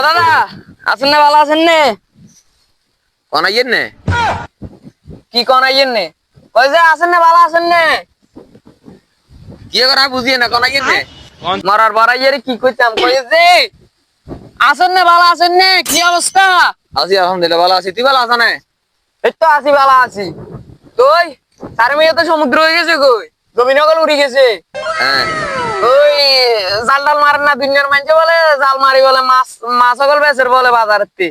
দাদা আছেন না, ভালো আছেন নে? কোন আইয়েন নে? কি কোন আইয়েন নে? কই যে আছেন না, ভালো আছেন নে? কি করা বুঝিয়ে না কোন আইয়েন নে? মরার বাড়াইয়ারে কি কইতাম, কই যে আছেন না, ভালো আছেন নে? কি অবস্থা? আছি আলহামদুলিল্লাহ ভালো আছি, তুই ভালো আছ না? এই তো আছি, ভালো আছি। কই তার মেয়ে তো সমুদ্র হয়ে গেছে, কই জমিনগর উড়ে গেছে। হ্যাঁ ওই জাল টাল মারেন না, দুনিয়ার মানুষ বলে জাল মারি, বলে মাছ মাছ সকল বেচের বলে বাজারেতে।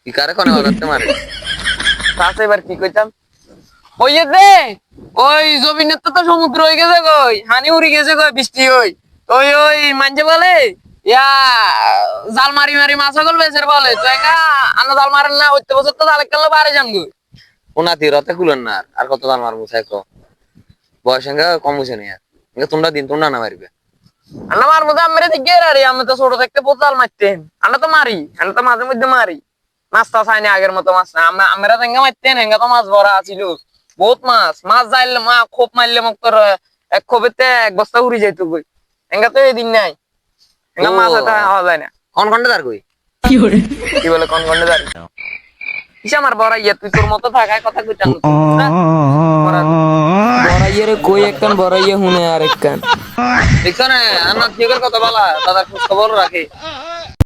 কি কারে কোনে বাজাতে মারে? তাছে এবার কি কইতাম, ওই যে দে ওই জমিনের তো সমুদ্র হয়ে গেছে, কই হানি উড়ে গেছে, কই বৃষ্টি হই ওই ওই মানছে বলে ইয়া জাল মারি মারি মাছ সকল বেচের বলে। তো একা আনা জাল মারেন না, হইতে বছর তো জালে কালে বাড়ে যান গো। ওনাতি রতে কুলেন না আর কত দান মারমু সাইকো বয়স সঙ্গে কম হইছে না আর তোমরা দিন তোমরা না মারিবে। আন্না মার মধ্যে আমি দিকে আরে আমি তো ছোট থাকতে বহুত জাল মারতেন, আন্না তো মারি, আন্না তো মাঝে মধ্যে মারি। মাছটা চাইনি আগের মতো মাছ না, আমরা হেঙ্গা মারতেন, হেঙ্গা তো মাছ ভরা ছিল বহুত মাছ। মাছ যাইলে মা খোপ মারলে মোক তোর এক খোপেতে এক বস্তা উড়ি যাইতো কই। হেঙ্গা তো এদিন নাই, হেঙ্গা মাছ হয়তো খাওয়া যায় না। কোন ঘন্টা দার কই? কি বলে কোন গন্ডে জানি কিসে আমার বড় ইয়ে, তুই তোর মতো থাকায় কথা কইতাম বড় ইয়ে রে, কই একখান বড় ইয়ে হুনে আর একখান। দেখছ না আমার ঠিকের কথা বলা দাদার খোঁজ খবর রাখে।